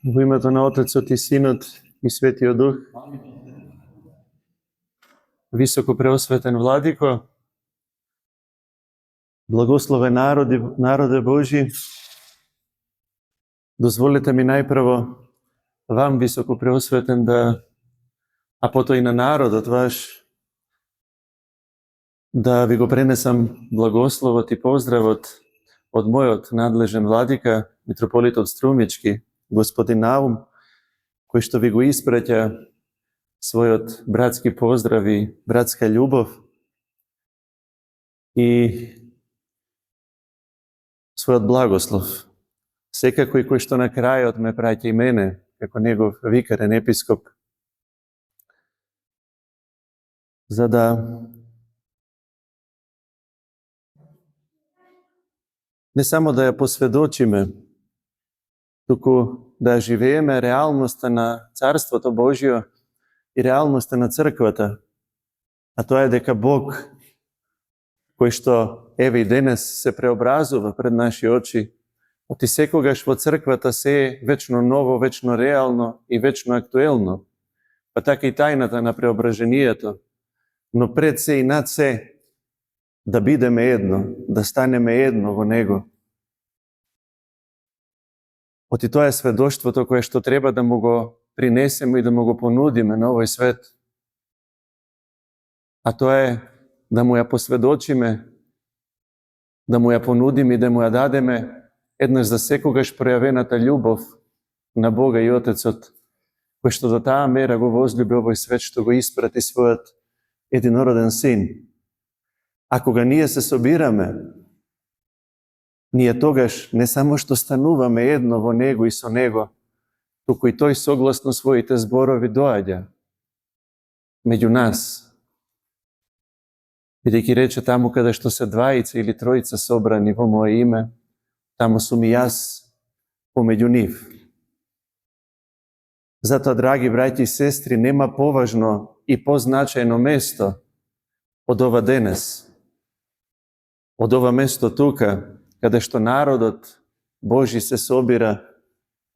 Во името на Отецот и Синот и Светиот Дух. Високо преосветен Владико, благословен народе Божи, дозволите ми најпрво вам, високо преосветен, а пото и на народот ваш, да ви го пренесам благословот и поздравот од мојот надлежен владика, митрополитот Струмички, господин Наум, кој што ви го испраќа својот братски поздрав и братска љубов и својот благослов. Секако и кој што на крајот ме праќа и мене, како негов викарен епископ, за да не само да ја посведочиме, туку да живееме реалноста на Царството Божјо и реалноста на црквата, а тоа е дека Бог, кој што еве и денес се преобразува пред наши очи, оти секогаш во црквата се е вечно ново, вечно реално и вечно актуелно, па така и тајната на преображението, но пред се и над се да бидеме едно, да станеме едно во Него. Оти тоа е сведоштвото кое што треба да му го принесеме и да му го понудиме на овој свет. А тоа е да му ја посведочиме, да му ја понудиме и да му ја дадеме еднаш за секогаш пројавената љубов на Бога и Отецот, кој што до таа мера го возлюби овој свет, што го испрати својот единороден Син. А кога ние се собираме, ние тогаш не само што стануваме едно во Него и со Него, туку и Тој согласно своите зборови доаѓа меѓу нас. Бидејќи рече, таму каде што се двајца или тројца собрани во Моје име, таму сум и јас помеѓу нив. Затоа, драги браќи и сестри, нема поважно и позначајно место од ова денес, од ова место тука, каде што народот Божи се собира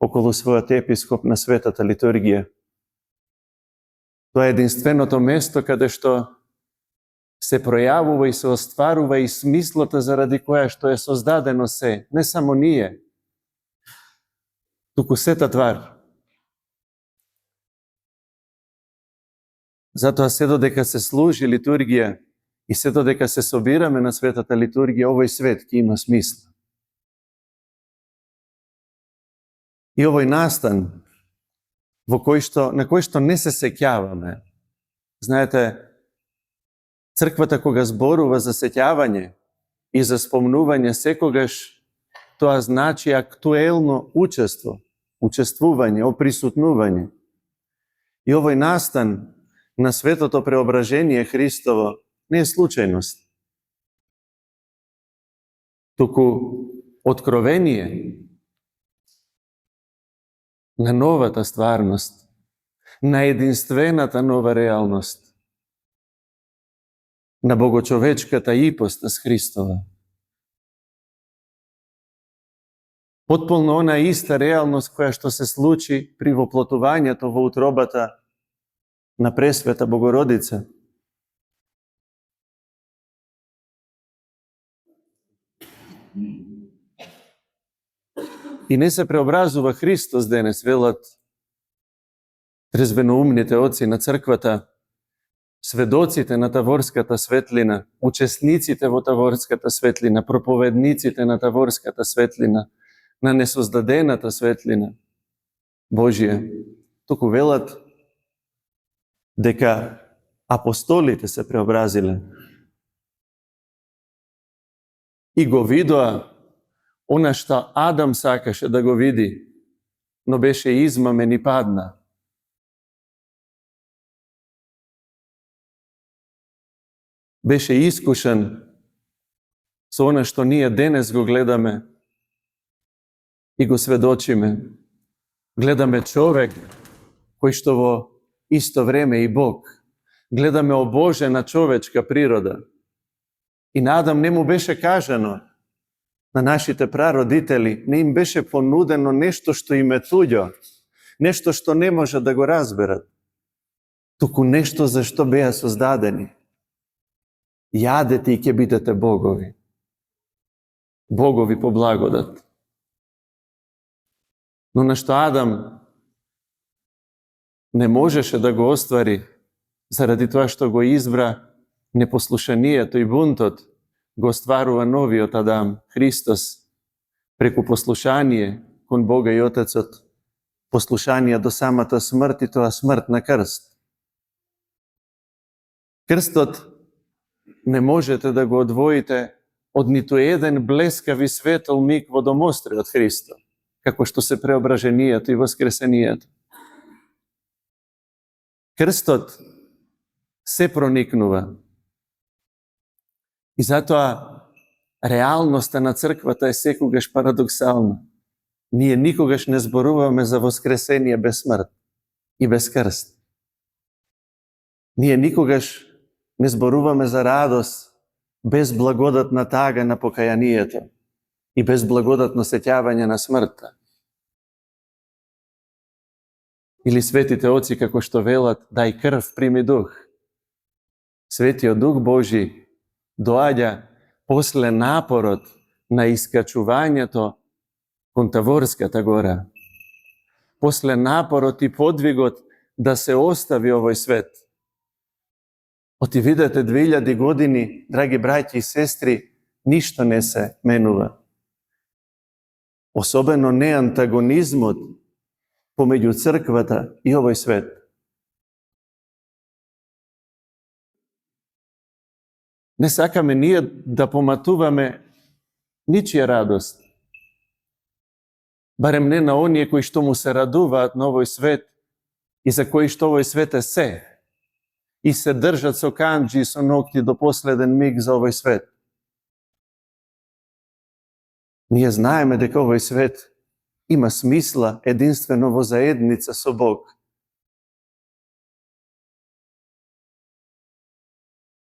околу својот епископ на светата литургија. Тоа е единственото место каде што се пројавува и се остварува и смислата заради која што е создадено се, не само ние, туку сета твар. Затоа се додека се служи литургија и се додека се собираме на светата литургија, овој свет ќе има смисла. И овој настан на кој што не се сеќаваме. Знаете, црквата кога зборува за сеќавање и за спомнување, секогаш тоа значи актуелно учествување, оприсутнување. И овој настан на светото преображение Христово не е случајност, туку откровение на новата стварност, на единствената нова реалност, на богочовечката ипостас Христова. Потполно она иста реалност која што се случи при воплотувањето во утробата на Пресвета Богородица. И не се преобразува Христос денес, велат трезвеноумните оци на црквата, сведоците на таворската светлина, учесниците во таворската светлина, проповедниците на таворската светлина, на несоздадената светлина Божија. Туку велат дека апостолите се преобразиле и го видоа она што Адам сакаше да го види, но беше измамен и падна. Беше искушен со она што ние денес го гледаме и го сведочиме. Гледаме човек кој што во исто време и Бог. Гледаме обожена човечка природа. И на Адам не му беше кажано, на нашите прародители, не им беше понудено нешто што им е туѓо, нешто што не може да го разберат, туку нешто за што беа создадени. Јадете и ќе бидете богови. Богови по благодат. Но на што Адам не можеше да го оствари, заради тоа што го избра непослушанието и бунтот, го остварува новиот Адам, Христос, преку послушание кон Бога и Отецот, послушание до самата смрт и тоа смрт на крст. Крстот не можете да го одвоите од ниту еден блескав и светол миг во домостриот Христо, како што се преображението и воскресението. Крстот се проникнува. И затоа реалноста на црквата е секогаш парадоксална. Ние никогаш не зборуваме за воскресение без смрт и без крст. Ние никогаш не зборуваме за радост без благодатна тага на покаянието и без благодатно сеќавање на смртта. Или светите оци како што велат, дај крв, прими дух. Светиот Дух Божи доаѓа после напорот на искачувањето кон Таворската гора. После напорот и подвигот да се остави овој свет. Оти видете 2000 години, драги браќи и сестри, ништо не се менува. Особено не антагонизмот помеѓу црквата и овој свет. Не сакаме ние да поматуваме ничија радост. Барем не на оние кои што му се радуваат на овој свет и за кои што овој свет е се. И се држат со канџи и со ногти до последен миг за овој свет. Ние знаеме дека овој свет има смисла единствено во заедница со Бог.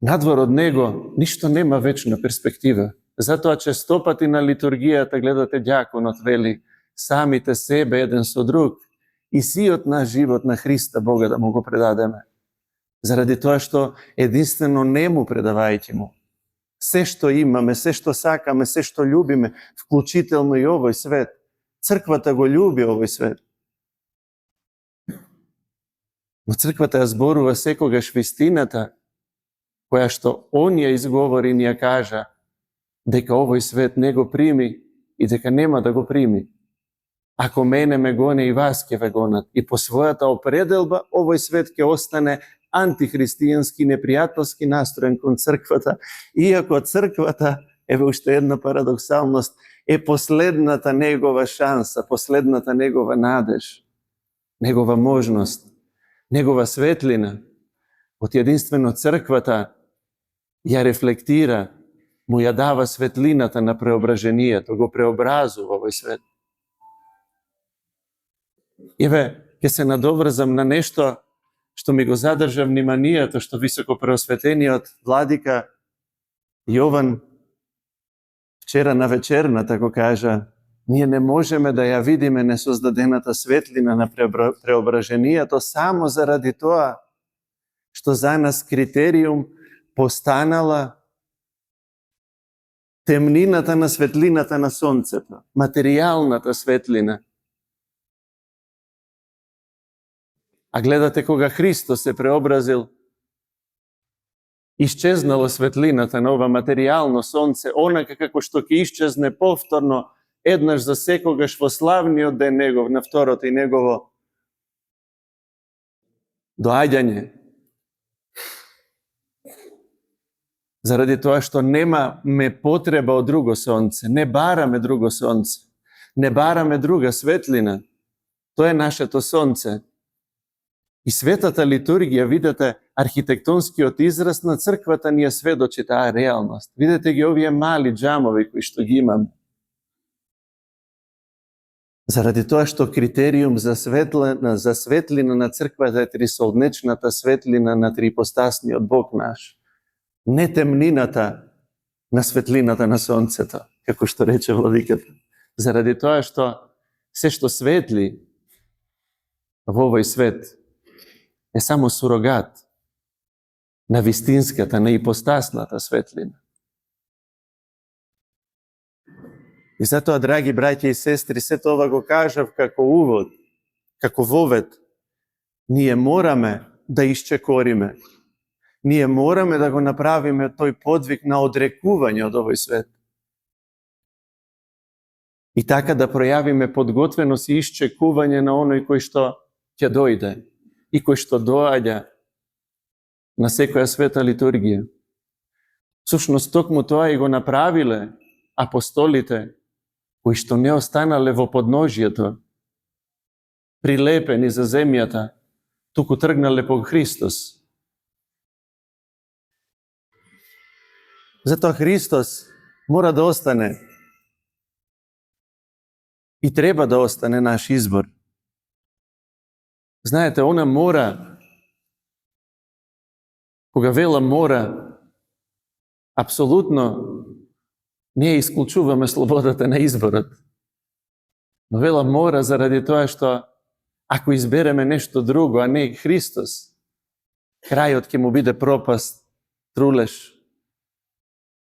Надвор од него ништо нема вечна перспектива. Затоа често пати на литургијата гледате ѓаконот вели самите себе еден со друг и сиот наш живот на Христа Бога да му го предадеме. Заради тоа што единствено нему предавајќи му. Се што имаме, се што сакаме, се што љубиме, вклучително и овој свет. Црквата го љуби овој свет. Но црквата ја зборува секогаш вистината, која што Он ја изговори и ни ја кажа, дека овој свет не го прими и дека нема да го прими. Ако мене ме гоне и вас ќе ве гонат. И по својата определба овој свет ќе остане антихристијански, непријателски настроен кон црквата, иако црквата, еве уште една парадоксалност, е последната негова шанса, последната негова надеж, негова можност, негова светлина. Од единствено црквата ја рефлектира, му ја дава светлината на преображението, го преобразува овој свет. Еве, ќе се надоврзам на нешто што ми го задржа вниманието, што високо преосветениот владика Јован вчера на вечерната го кажа, ние не можеме да ја видиме несоздадената светлина на преображението само заради тоа што за нас критериум постанала темнината на светлината на сонцето, материјалната светлина. А гледате кога Христос се преобразил, исчезнала светлината на ова материјално сонце, онака како што ќе исчезне повторно еднаш за секогаш во славниот ден негов, на второто и негово доаѓање. Заради тоа што немаме потреба од друго сонце, не бараме друго сонце, не бараме друга светлина. Тоа е нашето сонце. И светата литургија, видите, архитектонскиот израз на црквата ни ја сведочи таа реалност. Видете ги овие мали џамови кои што ги имаме. Заради тоа што критериум за светлина на црквата е трисолнечната светлина на триипостасниот Бог наш. Не темнината на светлината на сонцето, како што рече владиката. Заради тоа што се што светли в овој свет е само сурогат на вистинската, на ипостасната светлина. И затоа, драги браќа и сестри, сето ова го кажав како увод, како вовед. Ние мораме да исчекориме. Ние мораме да го направиме тој подвиг на одрекување од овој свет. И така да пројавиме подготвеност и исчекување на оној кој што ќе дојде и кој што доаѓа на секоја света литургија. Всушност, токму тоа и го направиле апостолите, кои што не останале во подножието, прилепени за земјата, туку тргнале по Христос. Затоа Христос мора да остане и треба да остане наш избор. Знаете, она мора, кога вела мора, апсолутно не исклучуваме слободата на изборот. Но вела мора заради тоа што ако избереме нешто друго, а не Христос, крајот ќе му биде пропаст, трулеш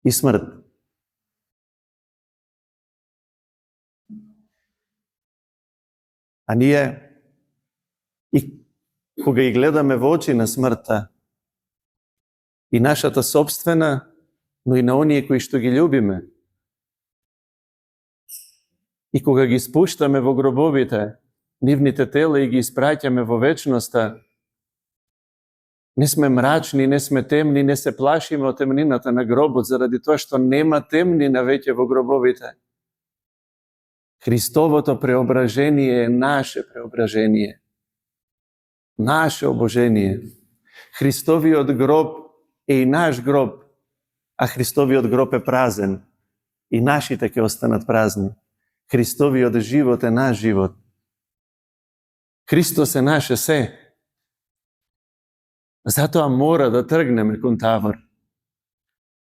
и смрт. А ние, и кога и гледаме во очи на смртта, и нашата собствена, но и на оние кои што ги љубиме, и кога ги спуштаме во гробовите, нивните тела и ги испраќаме во вечноста, не сме мрачни, не сме темни, не се плашиме од темнината на гробот, заради тоа што нема темнина веќе во гробовите. Христовото преображение е наше преображение. Наше обожение. Христовиот гроб е и наш гроб, а Христовиот гроб е празен. И нашите ќе останат празни. Христовиот живот е наш живот. Христос е наше се. Затоа мора да тргнеме кон Тавор.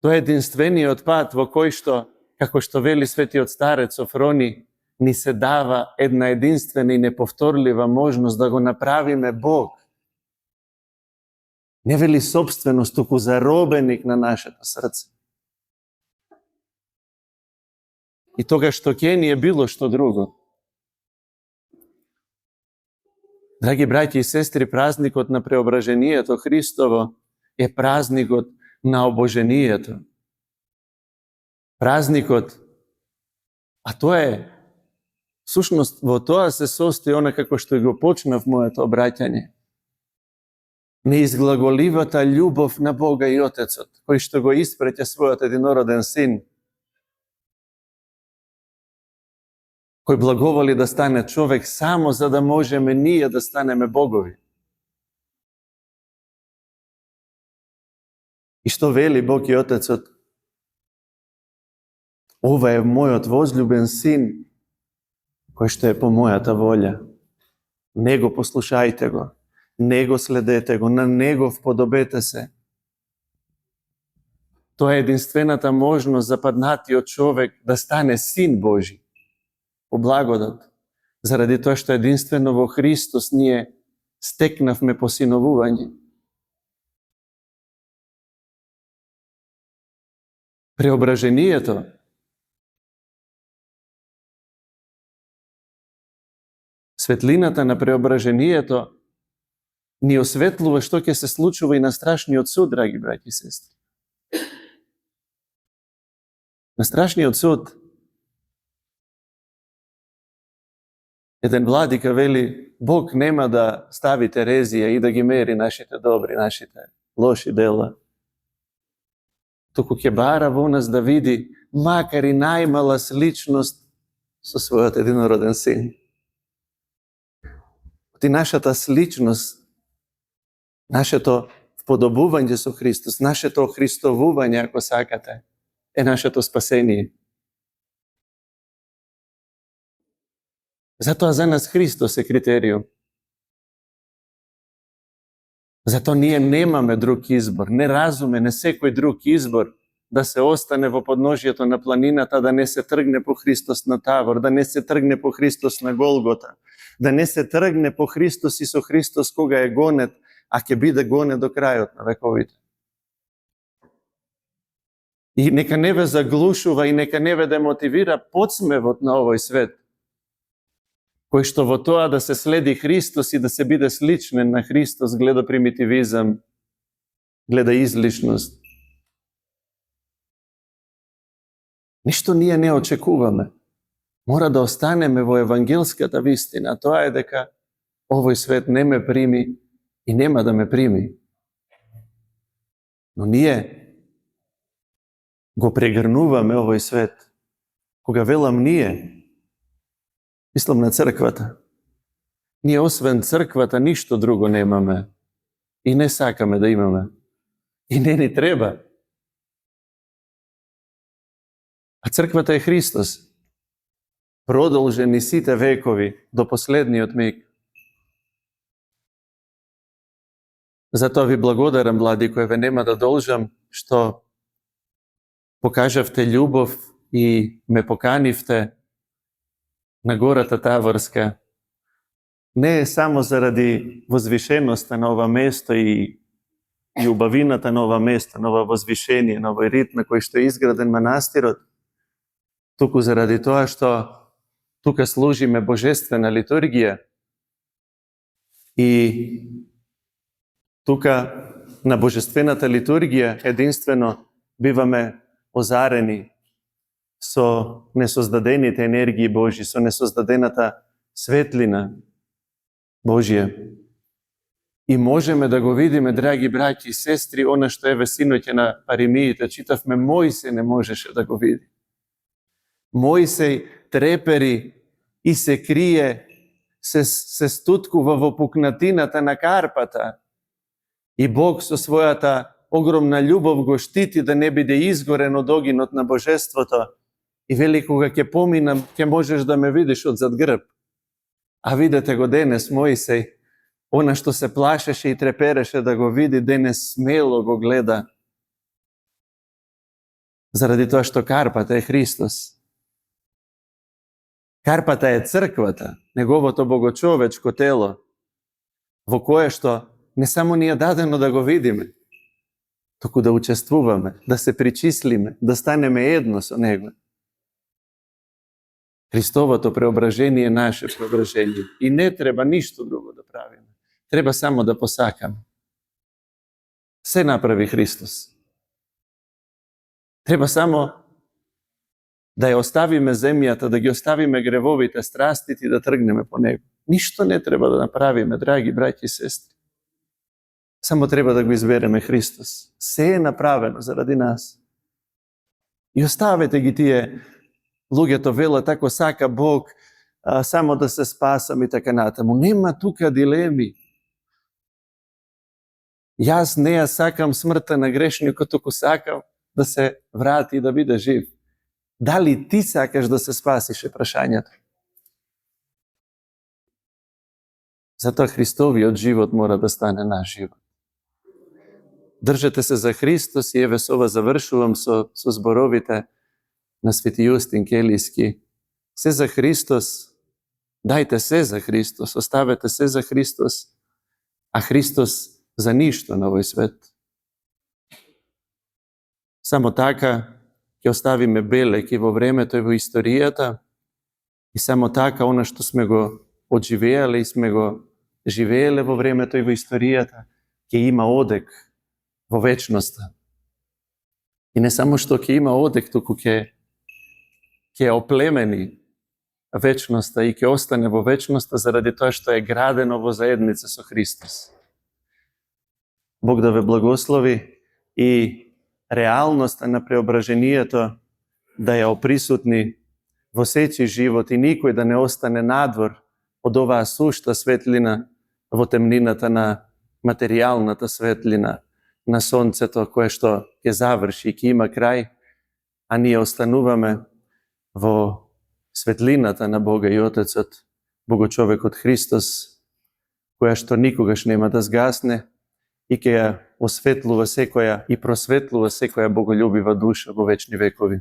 Тоа е единствениот пат во кој што, како што вели светиот старец Софрони, ни се дава една единствена и неповторлива можност да го направиме Бог. Не вели собственост, туку заробеник на нашето срце. И тога што ќе ни е било што друго. Драги браќи и сестри, празникот на преображението Христово е празникот на обожението. Празникот, а тоа е, всушност, во тоа се состои она како што го почнав моето обраќање. Неизглаголивата љубов на Бога и Отецот, кој што го испраќа својот единороден син, кој благоволи да стане човек само за да можеме ние да станеме богови. И што вели Бог и Отецот? Ова е мојот возлюбен син, кој што е по мојата волја. Него послушајте го, него следете го, на него вподобете се. Тоа е единствената можност за паднатиот човек да стане син Божи. По благодат, заради тоа што единствено во Христос ние стекнавме посиновување. Преображението светлината на преображението ни осветлува што ќе се случува и на страшниот суд, драги браќи и сестри. На страшниот суд еден владика вели, Бог нема да стави терезија и да ги мери нашите добри, нашите лоши дела. Туку ќе бара во нас да види макар и најмала сличност со својот единороден син. И нашата сличност, нашето вподобување со Христос, нашето охристовување, ако сакате, е нашето спасение. Затоа за нас Христос е критериум. Затоа ние немаме друг избор, не разуме секој друг избор да се остане во подножието на планината, да не се тргне по Христос на Тавор, да не се тргне по Христос на Голгота, da не се тргне по Христос и со Христос кога е гонет, а ќе биде гонет до крајот на вековите. И нека не ве заглушува и нека не ве демотивира подсмевот на овој свет, кој што во тоа да се следи Христос и да се биде сличнен на Христос гледа примитивизам, гледа излишност. Ништо ние не очекуваме. Мора да останеме во евангелската вистина. Тоа е дека овој свет не ме прими и нема да ме прими. Но ние го прегрнуваме овој свет. Кога велам ние, мислам на црквата. Ние освен црквата ништо друго немаме. И не сакаме да имаме. И не ни треба. А црквата е Христос. Продолжени сите векови до последниот миг. Затоа ви благодарам, млади, кои ве нема да должам, што покажавте љубов и ме поканивте на гората Таворска. Не е само заради возвишеноста на ова место и убавината на ова место, на ова возвишение, на овој рит на кој што е изграден манастирот, туку заради тоа што тука служиме божествена литургија и тука на божествената литургија единствено биваме озарени со несоздадените енергии Божи, со несоздадената светлина Божија. И можеме да го видиме, драги браќи и сестри, она што еве синоќе на Паримиите читавме, Мојсей не можеше да го види. Мојсей трепери и се крие, се стуткува во пукнатината на карпата. И Бог со својата огромна љубов го штити да не биде изгорен од огинот на Божеството. И вели, кога ќе поминам, ќе можеш да ме видиш од зад грб. А видете го денес Мојсей, она што се плашеше и трепереше да го види, денес смело го гледа. Заради тоа што карпата е Христос. Карпата е црквата, неговото богочовечко тело, во кое што не само ни е дадено да го видиме, току да учествуваме, да се причислиме, да станеме едно со него. Христовото преображение е наше преображение. И не треба ништо друго да правиме. Треба само да посакаме. Се направи Христос. Треба само да ја оставиме земјата, да ги оставиме гревовите, страстите и да тргнеме по него. Ништо не треба да направиме, драги браќи и сестри. Само треба да го избереме Христос. Се е направено заради нас. И оставете ги тие луѓето велат, ако сака Бог, само да се спасам и така натаму. Нема тука дилеми. Јас не ја сакам смртта на грешникот, туку сакам да се врати и да биде жив. Дали ти сакаш да се спасиш е прашањето. Затоа Христовиот живот мора да стане наш живот. Држете се за Христос и еве со ова завршувам со зборовите на Свети Јустин Келијски. Се за Христос, дајте се за Христос, оставете се за Христос, а Христос за ништо на овој свет. Само така ќе оставиме белек и во времето и во историјата и само така она што сме го одживеале и сме го живееле во времето и во историјата ќе има одек во вечноста. И не само што ќе има одек, туку ќе оплемени вечноста и ќе остане во вечноста заради тоа што е градено во заедница со Христос. Бог да ве благослови и реалноста на преображението да ја оприсутни во сечи живот и никој да не остане надвор од оваа сушта светлина во темнината на материјалната светлина на сонцето кое што ќе заврши и ќе има крај, а ние остануваме во светлината на Бога и Отецот, Богочовекот Христос, која што никогаш нема да згасне и ќе ја осветлува секоја и просветлува секоја боголюбива душа во вечни векови.